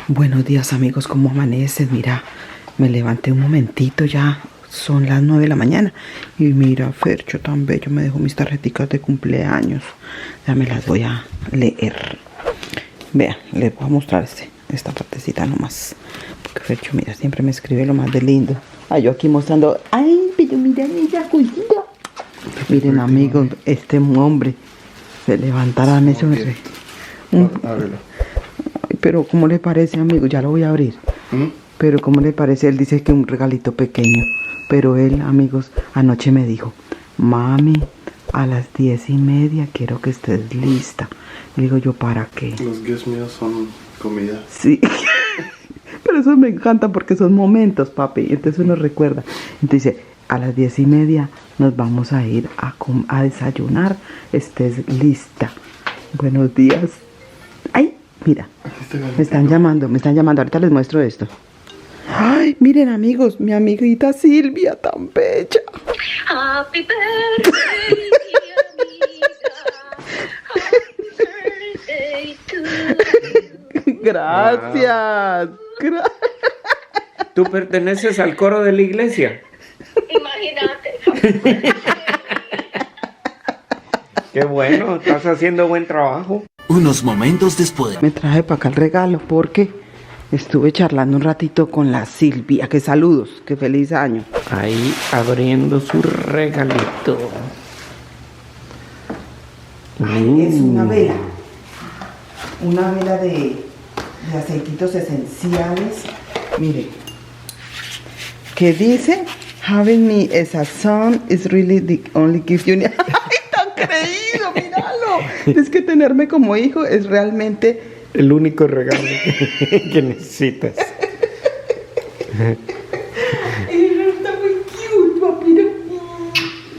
Buenos días amigos, ¿cómo amanecen? Mira, me levanté un momentito, ya son las 9 de la mañana. Y mira, Fercho tan bello me dejó mis tarjeticas de cumpleaños. Ya me las voy a leer. Vean, les voy a mostrar esta partecita nomás. Porque Fercho, mira, siempre me escribe lo más de lindo. Ay, yo aquí mostrando. Ay, pero miren esa cosita. Miren amigos, este hombre se levantará, me sonríe. Pero ¿cómo le parece, amigo? Ya lo voy a abrir. Pero ¿cómo le parece? Él dice que un regalito pequeño. Pero él, amigos, anoche me dijo: mami, a las 10:30 quiero que estés lista. Le digo yo, ¿para qué? Los gifts míos son comida. Sí. Pero eso me encanta porque son momentos, papi. Entonces uno recuerda. Entonces dice, a las 10:30 nos vamos a ir a desayunar. Estés lista. Buenos días. Ay, mira. Me están llamando. Ahorita les muestro esto. Ay, miren amigos, mi amiguita Silvia, tan bella. Happy birthday, mi amiga. Happy birthday to you. Gracias. ¿Tú perteneces al coro de la iglesia? Imagínate. Qué bueno, estás haciendo buen trabajo. Unos momentos después. Me traje para acá el regalo porque estuve charlando un ratito con la Silvia. Que saludos, que feliz año. Ahí abriendo su regalito. Es una vela. Una vela de aceititos esenciales. Mire. Que dice: having me as a son is really the only gift you need. ¡Ay, tan creído! ¡Míralo! Es que tenerme como hijo es realmente el único regalo que necesitas. Y está muy cute, papi.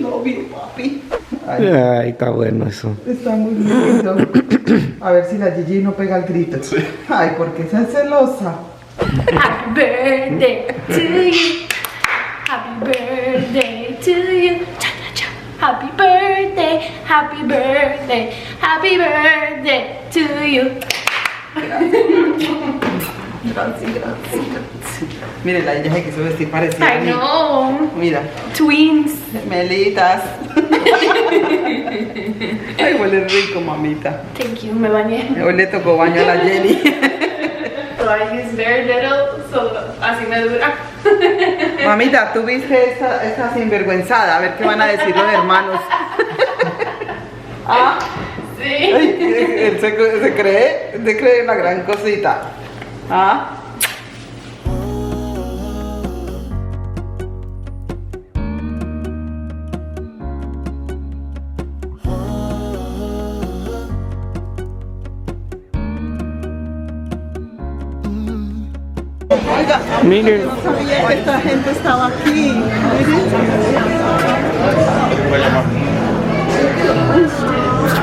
No, bien, papi. Ay, está bueno eso. Está muy lindo. A ver si la Gigi no pega el grito. Sí. Ay, porque esa es celosa. Happy birthday to you. Happy birthday to you. Cha, cha, cha. Happy birthday, happy birthday, happy birthday to you. Gracias. Mire, la ella se quiso vestir parecida a I mí. know. Mira, Twins. Melitas. Ay, huele rico, mamita. Thank you, me bañé. Hoy le tocó baño a la Jenny. So I use very little, so así me dura. Mamita, tú viste esta sinvergüenzada. A ver qué van a decir los hermanos. Ah, Sí. ay, él se cree una gran cosita. Ah. Oiga, Miren, no sabía que esta gente estaba aquí.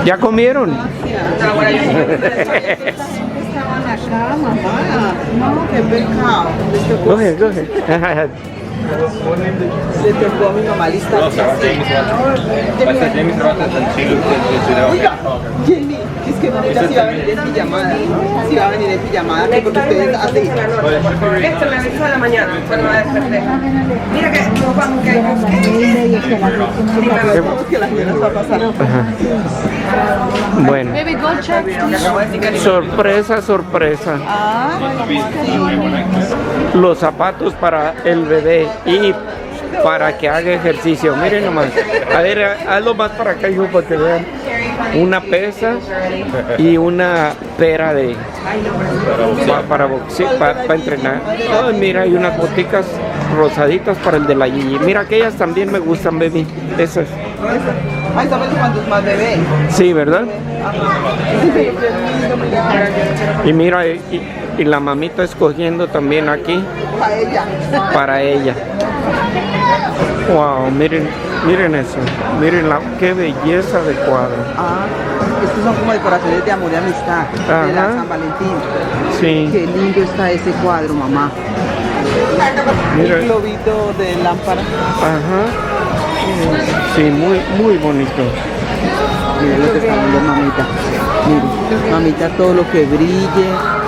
¿ya comieron? Estaban acá, mamá. No, qué pecado. Coge. Le tocó a mi mamá lista. Oiga, Jenny, es que mamita si va a venir en pijamada. Si va a venir en pijamada, que porque ustedes así. Esto me avisó en la mañana, cuando me desperté. Mira que nos vamos, que Que la señora está pasando. Bueno, Baby, go check. sorpresa. Ah, Los zapatos para el bebé y para que haga ejercicio. Miren nomás. A ver, hazlo más para acá, hijo, para que vean. Una pesa y una pera de para entrenar. Oh, mira, hay unas boticas rosaditas para el de la Gigi. Mira, aquellas también me gustan, baby. Esas. ay, ¿sabes cuántos más bebé? Sí, ¿verdad? Y mira, y la mamita escogiendo también aquí Para ella. para ella. Wow, miren eso. Miren qué belleza de cuadro. Ah, estos son como decoraciones de amor y amistad. De la Ajá. San Valentín. Sí. Qué lindo está ese cuadro, mamá. Mira. El globito de lámpara. Ajá. Sí, muy bonito. Mire lo que está viendo mamita. Mire, mamita, todo lo que brille,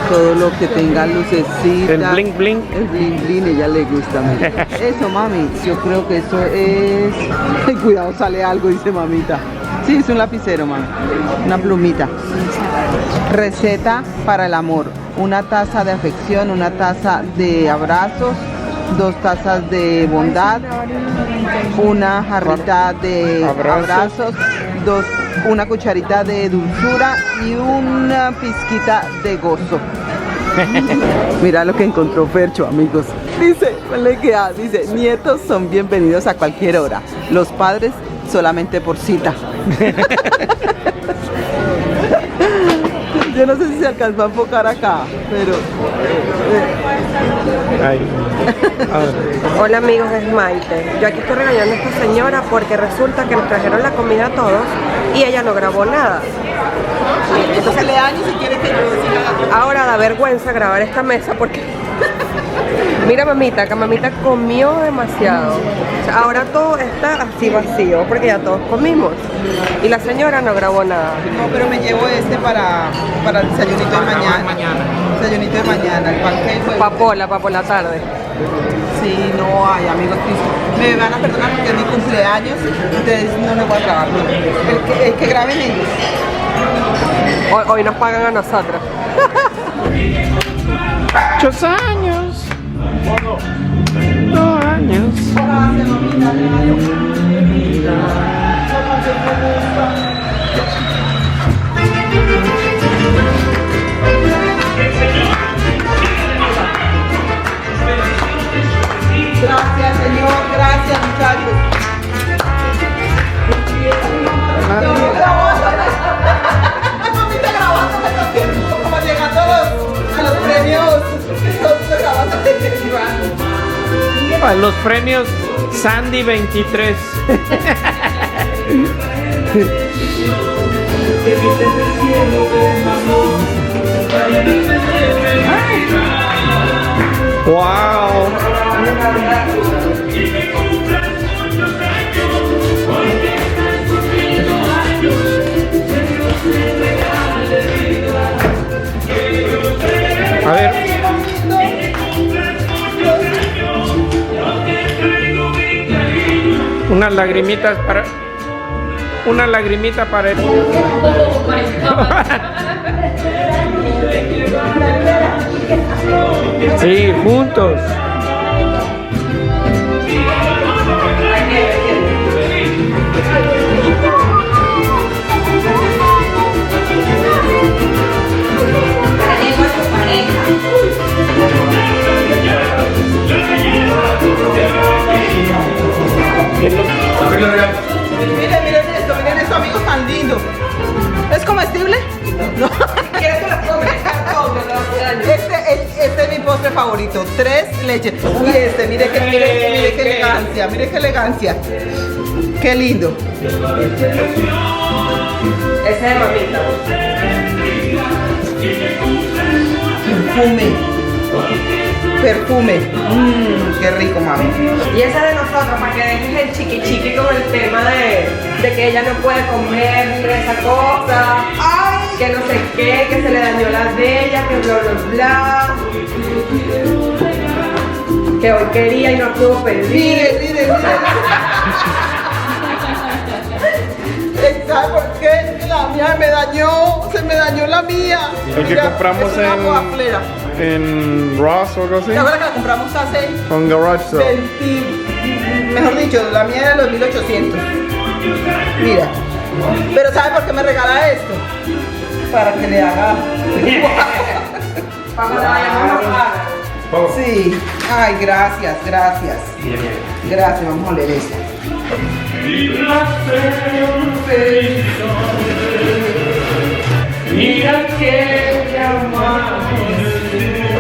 todo lo que tenga lucecita. El bling bling. El bling bling, ella le gusta. Mire. Eso, mami, yo creo que eso es... Ay, cuidado, sale algo, dice mamita. Sí, es un lapicero, mami. Una plumita. Receta para el amor. Una taza de afección, una taza de abrazos, 2 tazas de bondad, una jarrita de abrazos, una cucharita de dulzura y una pizquita de gozo. Mira lo que encontró Fercho, amigos. Dice, dice, nietos son bienvenidos a cualquier hora. Los padres solamente por cita. Yo no sé si se alcanzó a enfocar acá, pero... Ay. Hola amigos, es Maite. Yo aquí estoy regañando a esta señora porque resulta que nos trajeron la comida a todos y ella no grabó nada. Entonces le daño si quiere que yo siga. Ahora da vergüenza grabar esta mesa porque... Mira mamita, que mamita comió demasiado. O sea, ahora todo está así vacío porque ya todos comimos. Y la señora no grabó nada. No, pero me llevo este para el desayunito de mañana. Desayunito de mañana, el pancake. Papola por la tarde. Sí, no hay, amigos. Me van a perdonar porque es mi cumpleaños, entonces no les voy a grabar. El que graben ellos. Hoy nos pagan a nosotros. 8 años. 2 años. Gracias, señor. Gracias, muchachos. Mamita grabando, como llegando a los premios. A los premios Sandy 23. Wow. A ver. Unas lagrimitas para... Una lagrimita para él. Sí, juntos. Miren esto, amigos, tan lindo. ¿Es comestible? No. ¿Quieres que lo comes? Este es mi postre favorito, 3 leches. Y mire qué elegancia, mire qué elegancia. Qué lindo. Ese es mamita. Perfume. Qué rico, mami. Y esa de nosotros, para que dejes el chiqui con el tema de que ella no puede comer esa cosa, que no sé qué, que se le dañó la de ella, que bla bla bla, que hoy quería y no pudo pedir. Mire. ¿Sabe por qué? La mía se me dañó la mía. El que compramos es una guaflera. en Ross o algo así. ¿Te acuerdas que la compramos hace Con Garage Sale. 20, mejor dicho, la mía era de los 1800. Mira. Pero ¿sabe por qué me regala esto? Para que le haga. Sí. Ay, gracias. Gracias, vamos a leer esto. Mira que llamamos.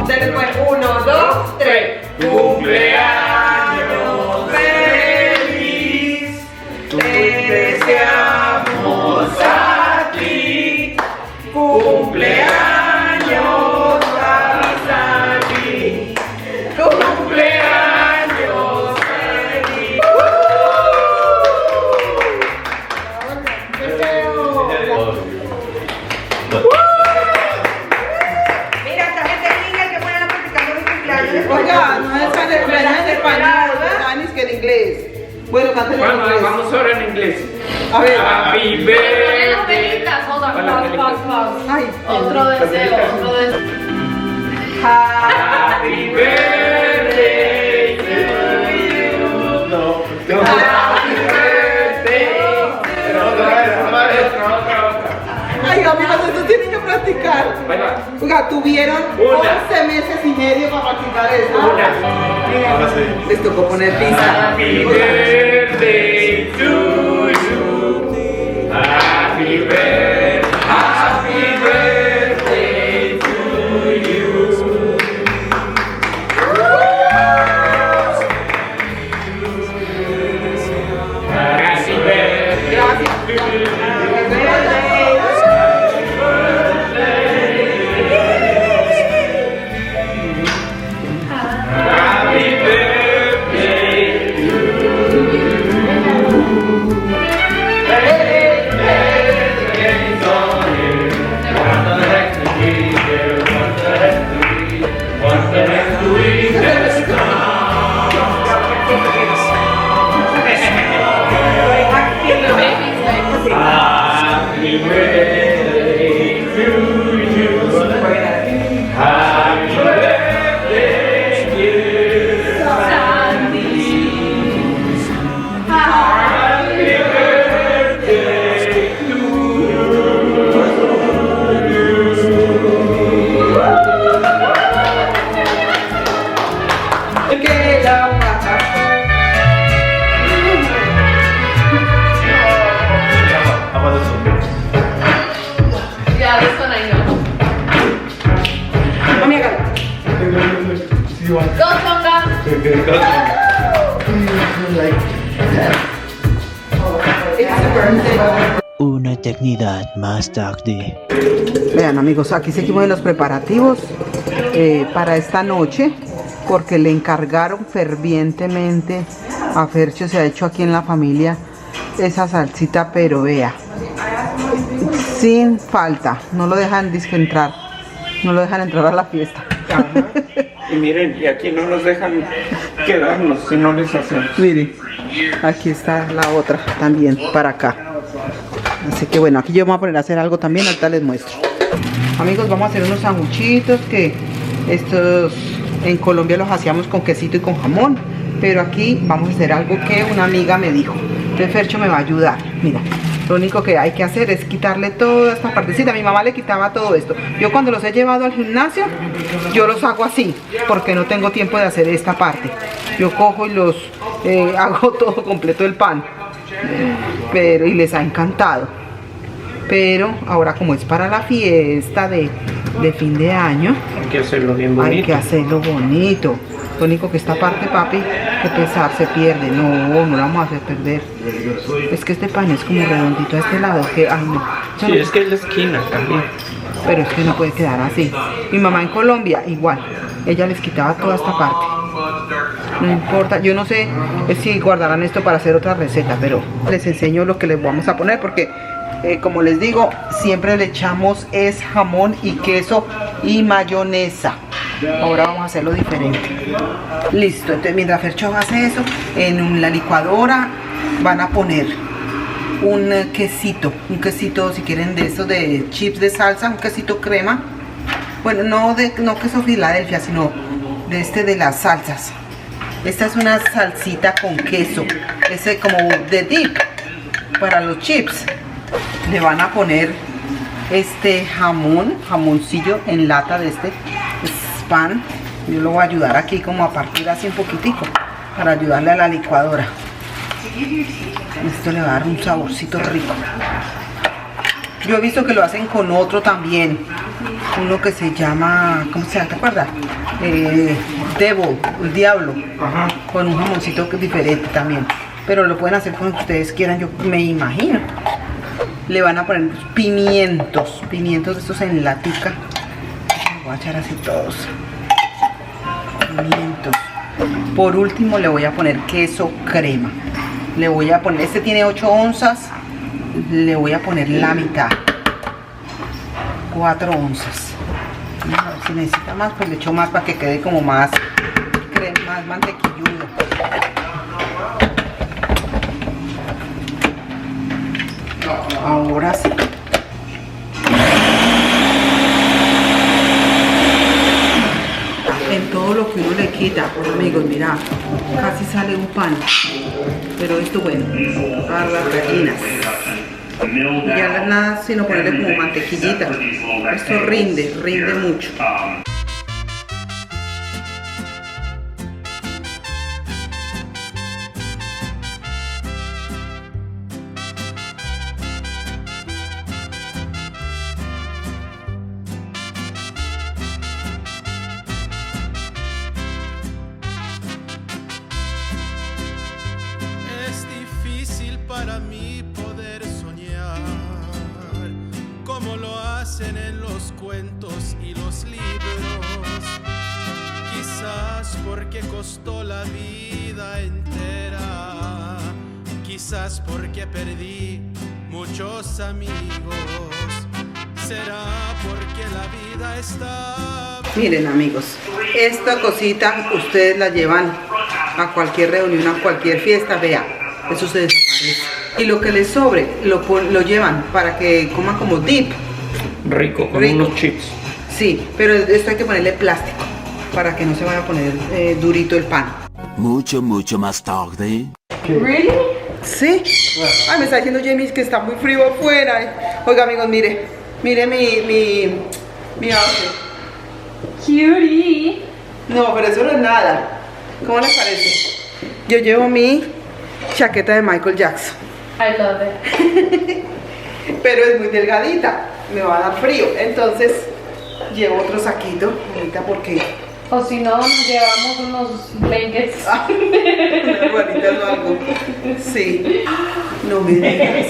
Después 1, 2, 3. Cumpleaños feliz, te deseamos a ti. Cumpleaños a ti. Cumpleaños. en inglés. Bueno, cántelo en Bueno, inglés. vamos ahora en inglés. A ver. Happy Ponen las birthday. velitas, hold on, Para las pause, velitas. pause, pause. Ay, Otro deseo, otro deseo. Happy birthday to you. No. Happy birthday. Otra. ay, amigos, esto tienen que practicar. Ahí va. Oiga, tuvieron Una. 11 meses y medio para practicar esto. Ahora sí. Les tocó poner pizza. Happy birthday to you. Happy birthday. Happy birthday to you. Happy birthday. Happy birthday. Happy birthday to you. Happy birthday, dear Sandy. Happy birthday to Que la pasa. Yeah, this one I know. Mami, hágalo. Go, Tonga. Una eternidad más tarde. Vean, amigos, aquí seguimos en los preparativos para esta noche, porque le encargaron fervientemente a Fercho. Se ha hecho aquí en la familia esa salsita, pero vea, sin falta, no lo dejan entrar, no lo dejan entrar a la fiesta. Y miren, y aquí no nos dejan quedarnos si no les hacemos. Miren, aquí está la otra también para acá. Así que bueno, aquí yo me voy a poner a hacer algo también, ahorita les muestro. Amigos, vamos a hacer unos sanguchitos que estos en Colombia los hacíamos con quesito y con jamón, pero aquí vamos a hacer algo que una amiga me dijo. Entonces Fercho me va a ayudar. Mira, lo único que hay que hacer es quitarle toda esta partecita. Mi mamá le quitaba todo esto. Yo cuando los he llevado al gimnasio, yo los hago así, porque no tengo tiempo de hacer esta parte. Yo cojo y los hago todo completo el pan. Pero, y les ha encantado. Pero ahora, como es para la fiesta de fin de año, Hay que hacerlo bien bonito. hay que hacerlo bonito. Lo único que esta parte, papi, que pesar se pierde. No, no la vamos a hacer perder. Es que este pan es como redondito a este lado. Que, ay, no. Sí, es que es la esquina también. Pero es que no puede quedar así. Mi mamá en Colombia, igual. Ella les quitaba toda esta parte. No importa, yo no sé si guardarán esto para hacer otra receta, pero les enseño lo que les vamos a poner, porque como les digo, siempre le echamos es jamón y queso y mayonesa. Ahora vamos a hacerlo diferente. Listo, entonces mientras Fercho hace eso, en la licuadora van a poner un quesito si quieren de esos de chips de salsa, un quesito crema. Bueno, no queso Filadelfia, sino de las salsas. Esta es una salsita con queso, ese como de dip para los chips. Le van a poner este jamoncillo en lata de este pan. Yo lo voy a ayudar aquí como a partir así un poquitico para ayudarle a la licuadora. Esto le va a dar un saborcito rico. Yo he visto que lo hacen con otro también, uno que se llama, ¿cómo se llama? ¿Te acuerdas? Devil, el diablo. Ajá. Con un jamoncito diferente también, pero lo pueden hacer como ustedes quieran, yo me imagino. Le van a poner pimientos de estos en latica. Los voy a echar así todos. Pimientos. Por último le voy a poner queso crema. Le voy a poner, este tiene 8 onzas, le voy a poner la mitad, 4 onzas. A ver si necesita más, pues le echo más para que quede como más mantequilludo. sale un pan. Pero esto bueno, para las gallinas. Y ya no es nada sino ponerle como mantequillita. Esto rinde mucho. Para mí poder soñar como lo hacen en los cuentos y los libros. Quizás porque costó la vida entera, quizás porque perdí muchos amigos. Será porque la vida está... Miren amigos, esta cosita ustedes la llevan a cualquier reunión, a cualquier fiesta, vea. Eso se desaparece. Y lo que les sobre, lo llevan para que coman como dip. Rico, con unos chips. Sí, pero esto hay que ponerle plástico para que no se vaya a poner durito el pan. Mucho más tarde. Really? ¿Sí? Ay, me está diciendo Jamie que está muy frío afuera. Oiga amigos, mire mi outfit. Cutie. No, pero eso no es nada. ¿Cómo les parece? Yo llevo mi chaqueta de Michael Jackson. I love it. Pero es muy delgadita, me va a dar frío. Entonces llevo otro saquito, ahorita porque... O si no, nos llevamos unos blankets. Unas rueditas o algo. Sí. No me digas.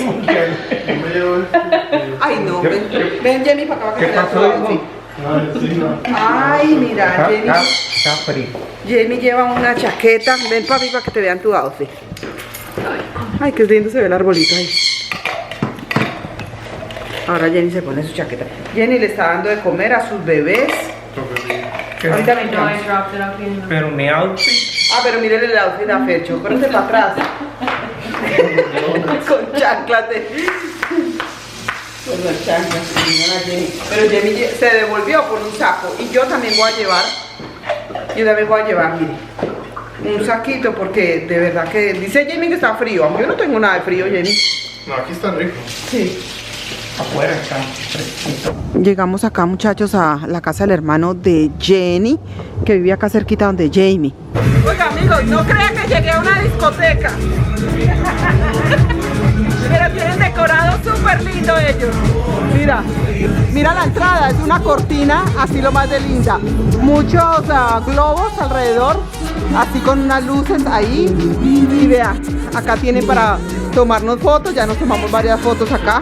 Ay, no. Ven Jamie para acá. ¿Qué pasó, hijo? Ay, mira, Está frío. Jamie lleva una chaqueta. Ven papi para que te vean tu outfit. Ay, qué lindo se ve el arbolito ahí. Ahora Jenny se pone su chaqueta. Jenny le está dando de comer a sus bebés. Ahorita me No, I entramos. dropped it up in the... Pero mi outfit. Ah, pero miren el outfit a Fercho. Córrete para atrás. Con chanclas de... Con las chanclas. Miren a Jenny. Pero Jenny se devolvió por un saco. Y yo también voy a llevar. Mire. Un saquito porque de verdad que... Dice Jamie que está frío. Yo no tengo nada de frío, Jenny. No, aquí está rico. Sí. Afuera está fresquito. Llegamos acá, muchachos, a la casa del hermano de Jenny, que vivía acá cerquita donde Jamie. Oiga, amigos, no crean que llegué a una discoteca. Pero tienen decorado súper lindo ellos. Mira la entrada, es una cortina así lo más de linda. Muchos globos alrededor, así con unas luces ahí. Y vea, acá tienen para tomarnos fotos, ya nos tomamos varias fotos acá.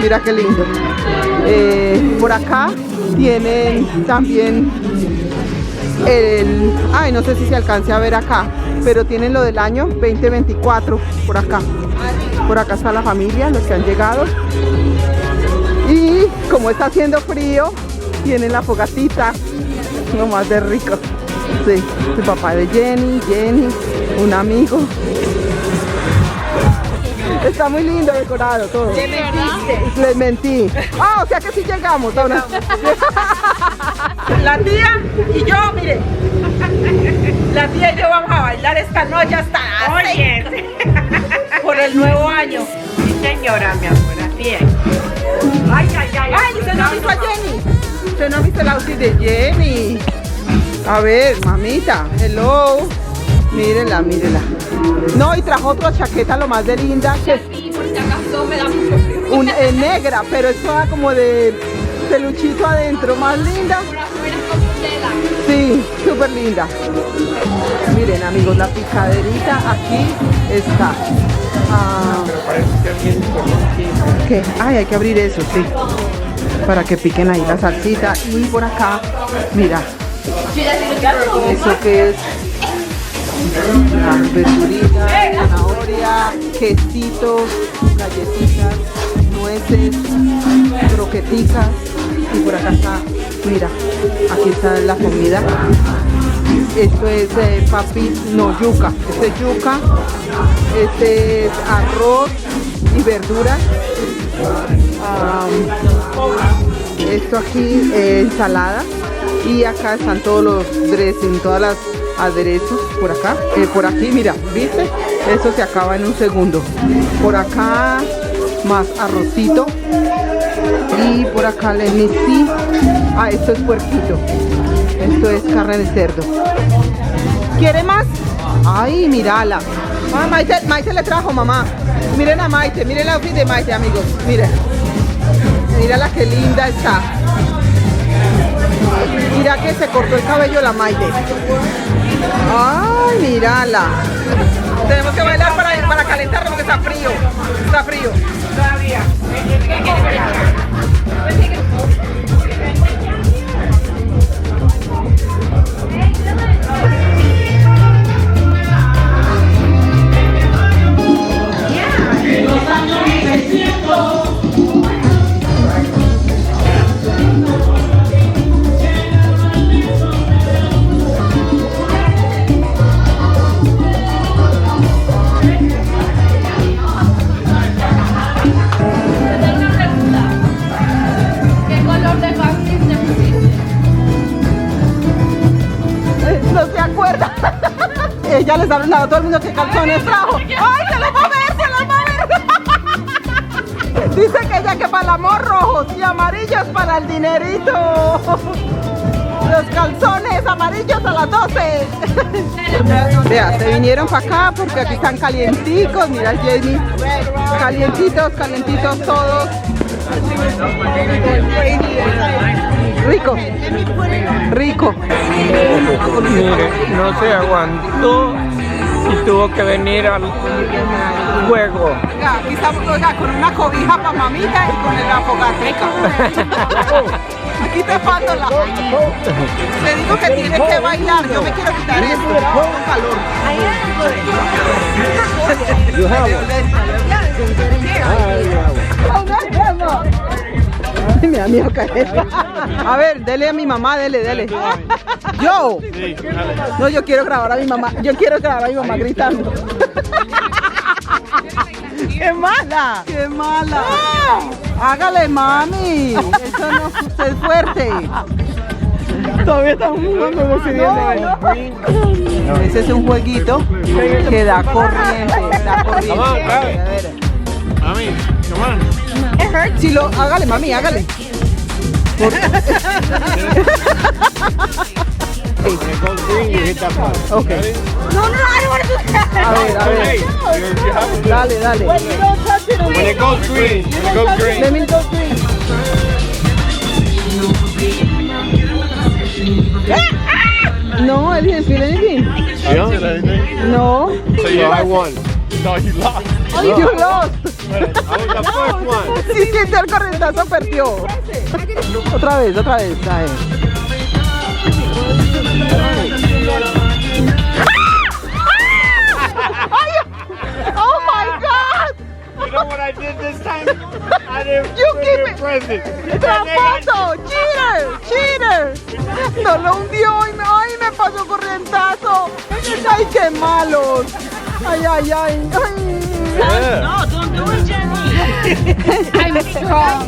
Mira qué lindo. Por acá tienen también ay, no sé si se alcance a ver acá, pero tienen lo del año 2024 por acá. Por acá está la familia, los que han llegado. Y como está haciendo frío, tienen la fogatita, lo más de rico. Sí, el papá de Jenny, un amigo. Está muy lindo decorado todo. Les mentí. Ah, o sea que sí llegamos. A una... La tía y yo, mire. La tía y yo vamos a bailar esta noche hasta las 6. Por el nuevo año. Sí, señora, mi amor, así es. Ay, usted no ha visto a Jenny. Usted no ha visto el outfit de Jenny. A ver, mamita. Hello. Mírenla. No, y trajo otra chaqueta lo más de linda. Que Sí, por si acaso me da mucho frío. negra, pero es toda como de peluchito adentro. Más linda. Por afuera es como tela. Sí, súper linda. Miren amigos, la picaderita aquí está. Pero parece que alguien por ¿Qué? Ay, hay que abrir eso, sí. Para que piquen ahí la salsita. Y por acá, mira, eso que es verduritas, zanahoria, quesitos, galletitas, nueces, croqueticas. Y por acá está, mira, aquí está la comida. Esto es yuca. Este es yuca, este es arroz y verduras. Esto aquí es ensalada. Y acá están todos los dressing, todas las aderezos por acá. Por aquí, mira, ¿viste? Eso se acaba en un segundo. Por acá más arrocito. Y por acá le metí. Ah, esto es puerquito. Esto es carne de cerdo. ¿Quiere más? Ay, mírala. Ah, Maite le trajo, mamá. Miren a Maite, miren la outfit de Maite, amigos. Miren. Mírala qué linda está. Mira que se cortó el cabello la Maite. Ay, mírala. Tenemos que bailar para calentarlo porque está frío. Está frío. Ya les ha hablado a todo el mundo que calzones trajo. ¡Ay, se los va a ver, se los va a ver! Dice que ella que para el amor rojos y amarillos para el dinerito. Los calzones amarillos a las 12. Vea, se vinieron para acá porque aquí están calienticos. Mira el Jamie. Calientitos, calientitos todos. Rico. Rico. Mire, no se aguantó y tuvo que venir al juego. Aquí estamos con una cobija para mamita y con la fogateca. Aquí te falta la... Te digo que tienes que bailar, yo me quiero quitar esto, con calor. Me da miedo caer. A ver, dele a mi mamá, dele. Yo. No, yo quiero grabar a mi mamá. Yo quiero grabar a mi mamá gritando. ¡Qué mala! ¡Qué mala! Hágale, mami. Eso no es fuerte. Todavía estamos jugando. Ese es un jueguito que da corriente. Mami, come on. Si lo, hágale, mami, hágale. Okay. No, I don't want to do that. A ver. Dale. When it goes green, Let me go green. No, I didn't feel anything. No. So I won. No, you lost. You lost. I was the first one. Si siente el corrientazo, perdió. Otra vez. Oh my God! You know what I did this time? I didn't You keep it. present. ¡Tramposo! ¡Cheater! No lo hundió y me pasó corrientazo. ¡Ay, qué malos! ¡Ay! Yeah. No, don't do it, Jenny. I'm strong.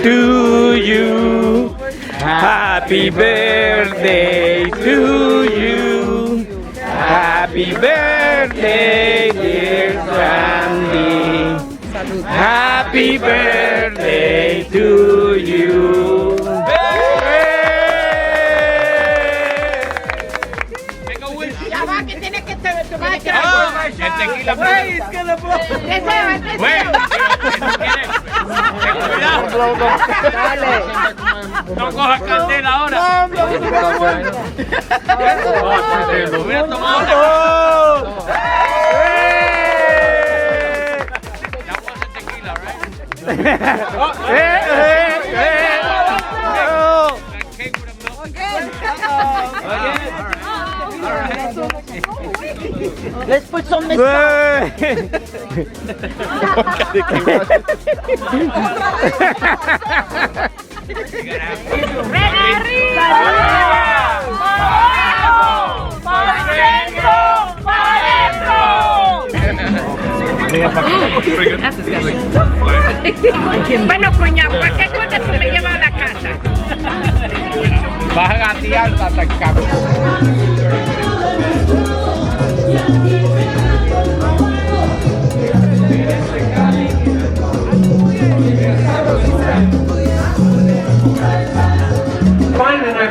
To you, happy birthday to you. Happy birthday, dear Sandy. Happy birthday to you. Ya va, que tiene que tomar. El tequila. Dale. No cojas candela ahora. Hubiera tomado una. That wasn't tequila, right? That cake with a milk. Let's put some mix. ¡Arriba! Bueno, cuñado, cualquier cosa tú me llevas a la casa. Vas a gatear hasta el cambio.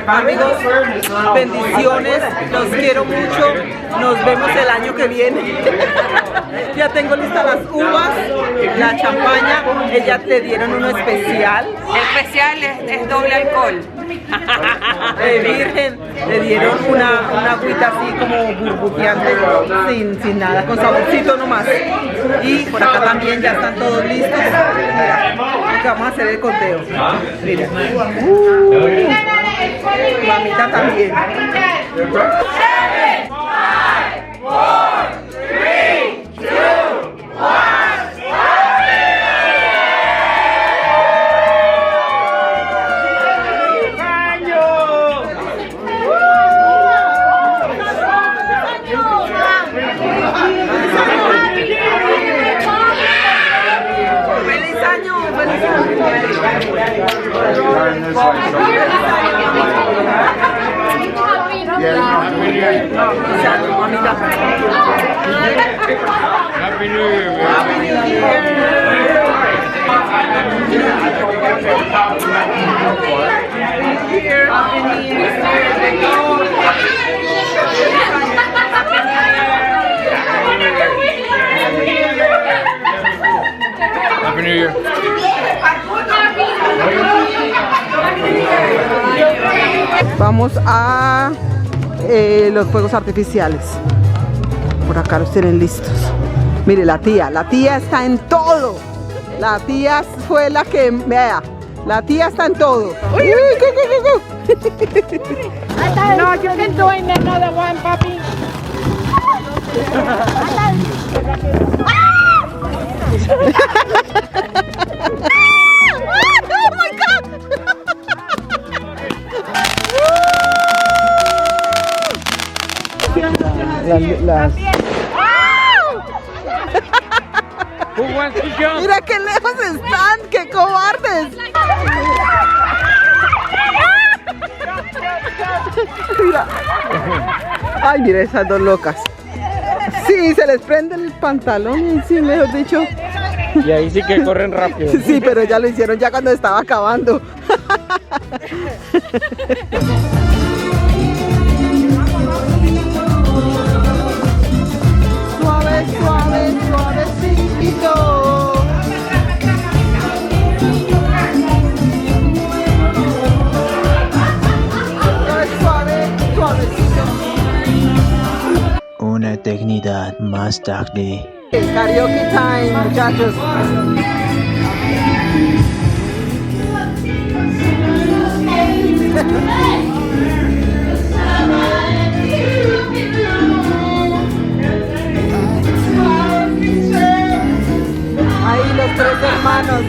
Amigos, bendiciones, los quiero mucho, nos vemos el año que viene. Ya tengo listas las uvas, la champaña, ellas te dieron uno especial. Especial es doble alcohol. Virgen, le dieron una agüita así como burbujeante, sin nada, con saborcito nomás. Y por acá también ya están todos listos. Mira, vamos a hacer el conteo. Mira. Mamita también. 7, 5, 4, 3, 2, 1. Happy New Year, man. Happy New Happy New Year. Vamos a los fuegos artificiales. Por acá los tienen listos. Mire, la tía está en todo. La tía fue la que, vea, la tía está en todo. Uy, No, you can do another one, papi. Oh my God. Las... Mira qué lejos están, qué cobardes. Mira. Ay, mira esas dos locas. Sí, se les prende el pantalón, sí, mejor dicho. Y ahí sí que corren rápido. Sí, pero ya lo hicieron ya cuando estaba acabando. Suave, suave, suavecito. Suave, suavecito. Una eternidad más tarde. Karaoke time, muchachos. Ahí los tres hermanos.